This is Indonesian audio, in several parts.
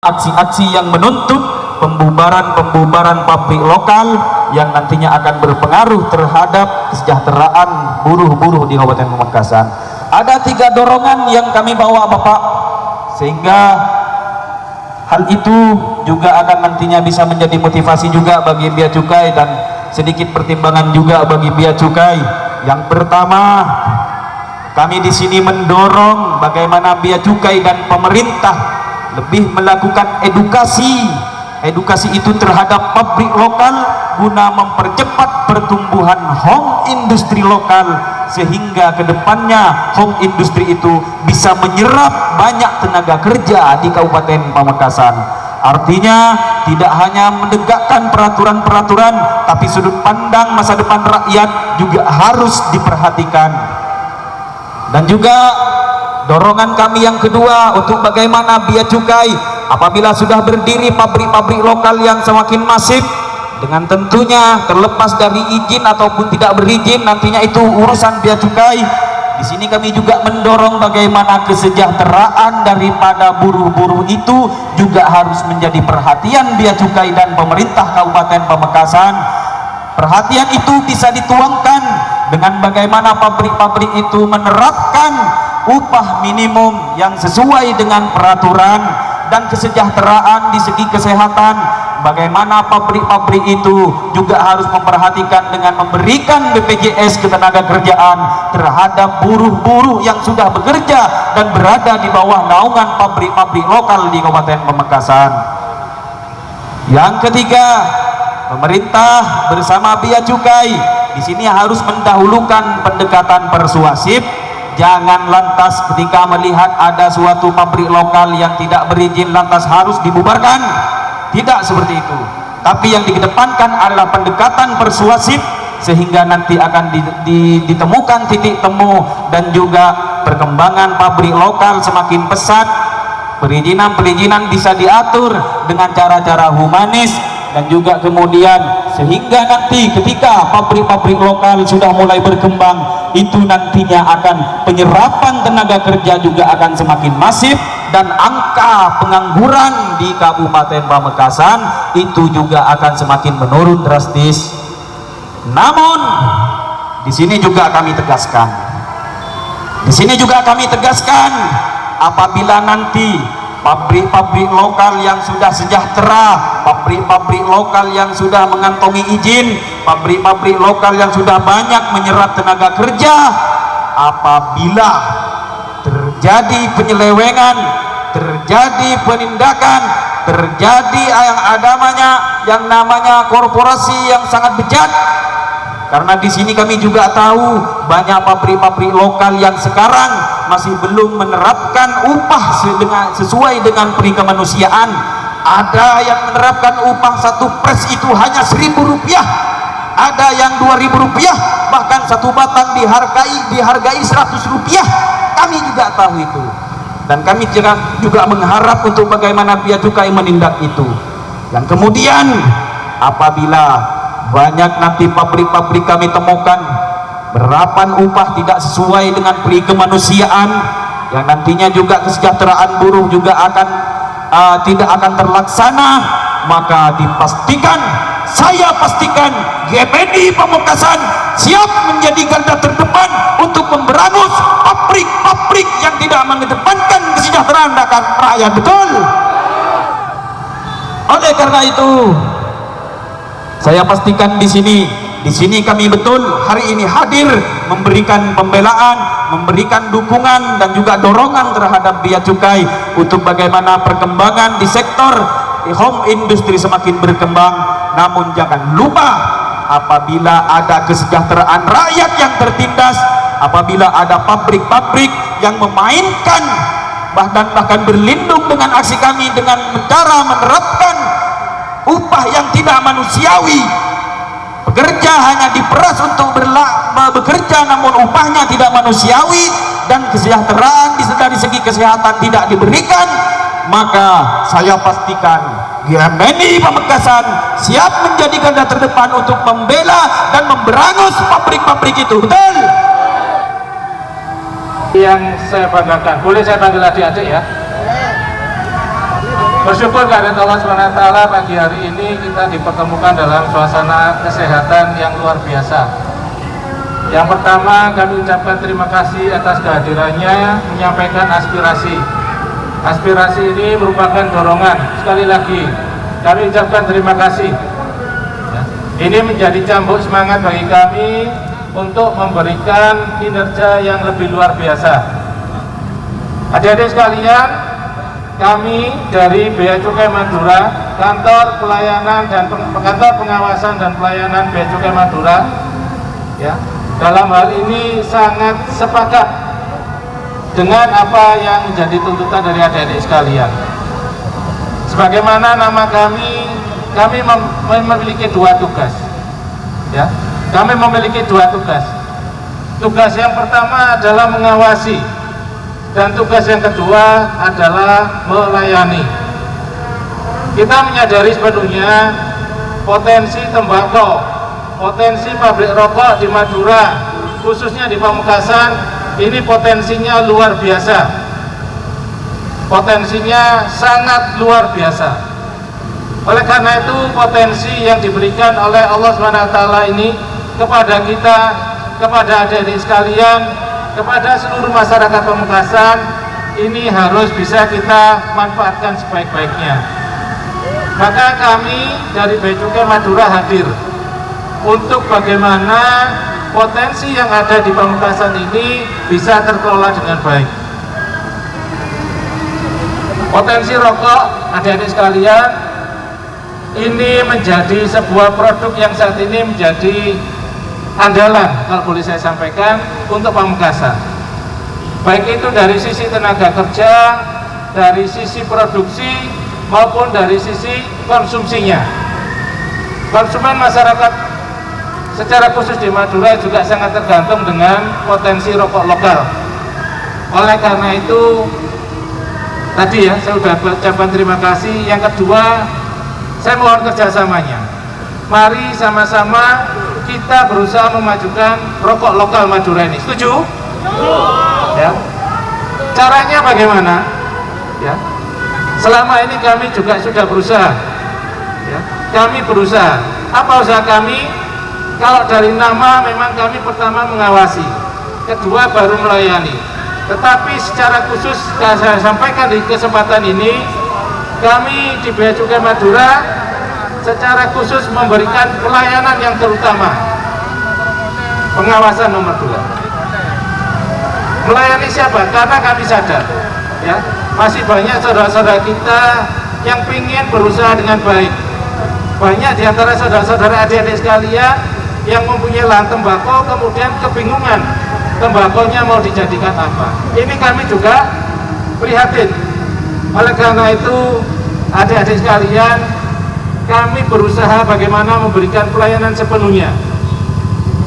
aksi-aksi yang menuntut pembubaran pabrik lokal yang nantinya akan berpengaruh terhadap kesejahteraan buruh-buruh di Kabupaten Pamekasan. Ada 3 dorongan yang kami bawa Bapak, sehingga hal itu juga akan nantinya bisa menjadi motivasi juga bagi Bea Cukai dan sedikit pertimbangan juga bagi Bea Cukai. Yang pertama, kami di sini mendorong bagaimana Bea Cukai dan pemerintah lebih melakukan edukasi itu terhadap pabrik lokal guna mempercepat pertumbuhan home industri lokal, sehingga kedepannya home industri itu bisa menyerap banyak tenaga kerja di Kabupaten Pamekasan. Artinya tidak hanya menegakkan peraturan-peraturan, tapi sudut pandang masa depan rakyat juga harus diperhatikan. Dan juga dorongan kami yang kedua untuk bagaimana Bea Cukai apabila sudah berdiri pabrik-pabrik lokal yang semakin masif, dengan tentunya terlepas dari izin ataupun tidak berizin, nantinya itu urusan Bea Cukai. Di sini kami juga mendorong bagaimana kesejahteraan daripada buruh-buruh itu juga harus menjadi perhatian Bea Cukai dan pemerintah Kabupaten Pamekasan. Perhatian itu bisa dituangkan dengan bagaimana pabrik-pabrik itu menerapkan upah minimum yang sesuai dengan peraturan dan kesejahteraan di segi kesehatan. Bagaimana pabrik-pabrik itu juga harus memperhatikan dengan memberikan BPJS ketenagakerjaan terhadap buruh-buruh yang sudah bekerja dan berada di bawah naungan pabrik-pabrik lokal di Kabupaten Pamekasan. Yang ketiga, pemerintah bersama Bea Cukai di sini harus mendahulukan pendekatan persuasif. Jangan lantas ketika melihat ada suatu pabrik lokal yang tidak berizin lantas harus dibubarkan. Tidak seperti itu. Tapi yang dikedepankan adalah pendekatan persuasif, sehingga nanti akan ditemukan titik temu dan juga perkembangan pabrik lokal semakin pesat. Perizinan bisa diatur dengan cara-cara humanis, dan juga kemudian sehingga nanti ketika pabrik-pabrik lokal sudah mulai berkembang, itu nantinya akan penyerapan tenaga kerja juga akan semakin masif, dan angka pengangguran di Kabupaten Pamekasan itu juga akan semakin menurun drastis. Namun di sini juga kami tegaskan, apabila nanti pabrik-pabrik lokal yang sudah sejahtera, pabrik-pabrik lokal yang sudah mengantongi izin, pabrik-pabrik lokal yang sudah banyak menyerap tenaga kerja, apabila terjadi penyelewengan, terjadi penindakan, terjadi yang namanya korporasi yang sangat bejat. Karena di sini kami juga tahu banyak pabrik-pabrik lokal yang sekarang masih belum menerapkan upah sesuai dengan peri kemanusiaan. Ada yang menerapkan upah 1 pres itu hanya Rp1.000, ada yang Rp2.000, bahkan 1 batang dihargai Rp100. Kami juga tahu itu, dan kami juga mengharap untuk bagaimana Bea Cukai menindak itu. Dan kemudian apabila banyak nanti pabrik-pabrik kami temukan penerapan upah tidak sesuai dengan peri kemanusiaan, yang nantinya juga kesejahteraan buruh juga tidak akan terlaksana, maka saya pastikan GPD Pamekasan siap menjadi garda terdepan untuk memberangus pabrik-pabrik yang tidak mengedepankan kesejahteraan rakyat. Betul. Oleh karena itu, saya pastikan di sini kami betul hari ini hadir memberikan pembelaan, memberikan dukungan dan juga dorongan terhadap Bea Cukai untuk bagaimana perkembangan di sektor home industri semakin berkembang. Namun jangan lupa, apabila ada kesejahteraan rakyat yang tertindas, apabila ada pabrik-pabrik yang memainkan bahkan berlindung dengan aksi kami dengan cara menerapkan upah yang tidak manusiawi, pekerja hanya diperas untuk bekerja namun upahnya tidak manusiawi, dan kesejahteraan dari segi kesehatan tidak diberikan, maka saya pastikan GMNI Pamekasan siap menjadi garda terdepan untuk membela dan memberangus pabrik-pabrik itu. Betul. Yang saya banggakan, boleh saya panggil adik-adik ya? Bersyukur kehadirat Allah SWT, pagi hari ini kita dipertemukan dalam suasana kesehatan yang luar biasa. Yang pertama, kami ucapkan terima kasih atas kehadirannya menyampaikan aspirasi. Aspirasi ini merupakan dorongan. Sekali lagi, kami ucapkan terima kasih. Ini menjadi cambuk semangat bagi kami untuk memberikan kinerja yang lebih luar biasa. Adik-adik sekalian, kami dari Bea Cukai Madura, kantor pelayanan dan kantor pengawasan dan pelayanan Bea Cukai Madura, ya, dalam hal ini sangat sepakat dengan apa yang menjadi tuntutan dari adik-adik sekalian. Sebagaimana nama kami memiliki dua tugas, ya. Kami memiliki dua tugas. Tugas yang pertama adalah mengawasi, dan tugas yang kedua adalah melayani. Kita menyadari sepenuhnya potensi tembakau, potensi pabrik rokok di Madura, khususnya di Pamekasan, ini potensinya luar biasa. Potensinya sangat luar biasa. Oleh karena itu, potensi yang diberikan oleh Allah SWT ini kepada kita, kepada adik-adik sekalian, kepada seluruh masyarakat Pamekasan, ini harus bisa kita manfaatkan sebaik-baiknya. Maka kami dari Bea Cukai Madura hadir untuk bagaimana potensi yang ada di Pamekasan ini bisa terkelola dengan baik. Potensi rokok, adik-adik sekalian, ini menjadi sebuah produk yang saat ini menjadi andalan, kalau boleh saya sampaikan, untuk Pamekasan. Baik itu dari sisi tenaga kerja, dari sisi produksi, maupun dari sisi konsumsinya. Konsumen masyarakat secara khusus di Madura juga sangat tergantung dengan potensi rokok lokal. Oleh karena itu, tadi ya, saya sudah ucapkan terima kasih. Yang kedua, saya mohon kerjasamanya. Mari sama-sama kita berusaha memajukan rokok lokal Madura ini. Setuju? Ya. Caranya bagaimana? Ya. Selama ini kami juga sudah berusaha. Ya. Kami berusaha. Apa usaha kami? Kalau dari nama memang kami pertama mengawasi, kedua baru melayani. Tetapi secara khusus saya sampaikan di kesempatan ini, kami di Bea Cukai Madura secara khusus memberikan pelayanan yang terutama, pengawasan nomor 2. Melayani siapa? Karena kami sadar, ya, masih banyak saudara-saudara kita yang ingin berusaha dengan baik. Banyak di antara saudara-saudara adik-adik sekalian yang mempunyai lahan tembakau kemudian kebingungan tembakonya mau dijadikan apa. Ini kami juga prihatin. Oleh karena itu, adik-adik sekalian, kami berusaha bagaimana memberikan pelayanan sepenuhnya.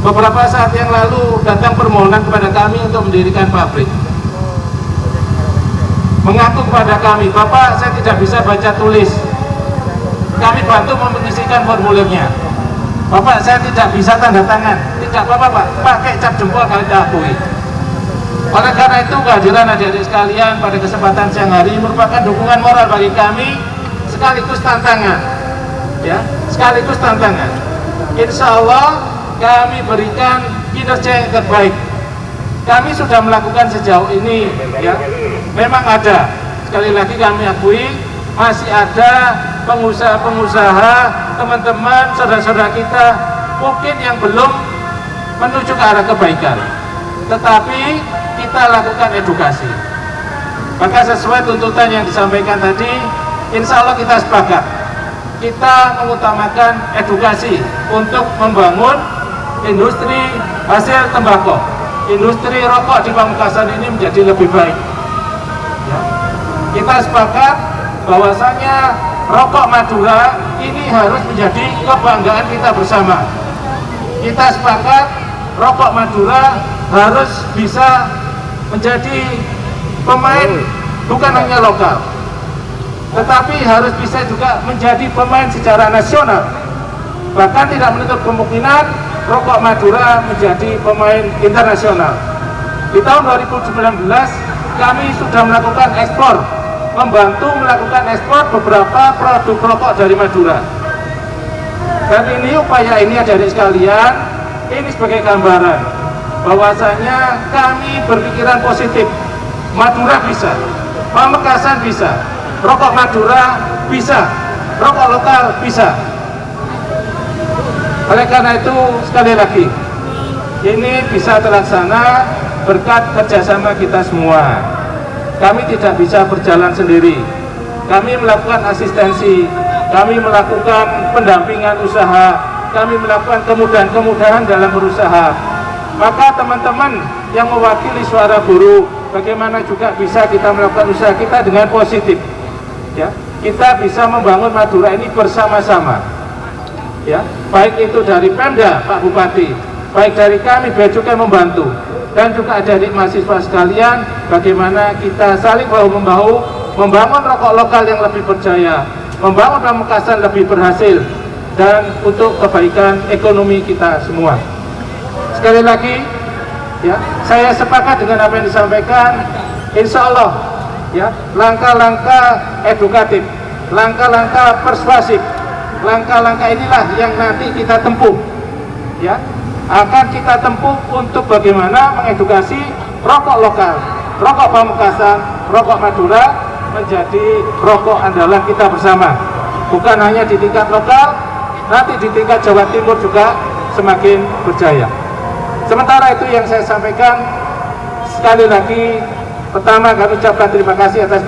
Beberapa saat yang lalu datang permohonan kepada kami untuk mendirikan pabrik. Mengaku kepada kami, Bapak, saya tidak bisa baca tulis. Kami bantu mengisikan formulirnya. Bapak, saya tidak bisa tanda tangan. Tidak apa-apa, Pak, pakai cap jempol kami akui. Oleh karena itu, kehadiran adik-adik sekalian pada kesempatan siang hari merupakan dukungan moral bagi kami, sekaligus tantangan. Ya, sekaligus tantangan. Insya Allah kami berikan kinerja yang terbaik. Kami sudah melakukan sejauh ini, ya. Memang ada, sekali lagi kami akui, masih ada pengusaha-pengusaha, teman-teman, saudara-saudara kita mungkin yang belum menuju ke arah kebaikan. Tetapi kita lakukan edukasi. Maka sesuai tuntutan yang disampaikan tadi, insya Allah kita sepakat. Kita mengutamakan edukasi untuk membangun industri hasil tembakau, industri rokok di Pamekasan ini menjadi lebih baik. Ya. Kita sepakat bahwasanya rokok Madura ini harus menjadi kebanggaan kita bersama. Kita sepakat rokok Madura harus bisa menjadi pemain bukan hanya lokal, tetapi harus bisa juga menjadi pemain secara nasional. Bahkan tidak menutup kemungkinan rokok Madura menjadi pemain internasional. Di tahun 2019 kami sudah melakukan ekspor membantu melakukan ekspor beberapa produk rokok dari Madura. Dan ini upaya ini adik-adik sekalian, ini sebagai gambaran bahwasanya kami berpikiran positif. Madura bisa, Pamekasan bisa, rokok Madura bisa, rokok lokal bisa. Oleh karena itu sekali lagi, ini bisa terlaksana berkat kerjasama kita semua. Kami tidak bisa berjalan sendiri. Kami melakukan asistensi, kami melakukan pendampingan usaha, kami melakukan kemudahan-kemudahan dalam berusaha. Maka teman-teman yang mewakili suara buruh, bagaimana juga bisa kita melakukan usaha kita dengan positif. Ya, kita bisa membangun Madura ini bersama-sama. Ya, baik itu dari Pemda, Pak Bupati, baik dari kami Bea Cukai membantu, dan juga adik-adik mahasiswa sekalian, bagaimana kita saling bahu-membahu membangun rokok lokal yang lebih berjaya, membangun Pamekasan lebih berhasil, dan untuk kebaikan ekonomi kita semua. Sekali lagi, ya, saya sepakat dengan apa yang disampaikan. Insya Allah, ya, langkah-langkah edukatif, langkah-langkah persuasif, langkah-langkah inilah yang nanti kita tempuh, ya, akan kita tempuh untuk bagaimana mengedukasi rokok lokal, rokok Pamekasan, rokok Madura menjadi rokok andalan kita bersama. Bukan hanya di tingkat lokal, nanti di tingkat Jawa Timur juga semakin berjaya. Sementara itu yang saya sampaikan, sekali lagi, pertama kami ucapkan terima kasih atas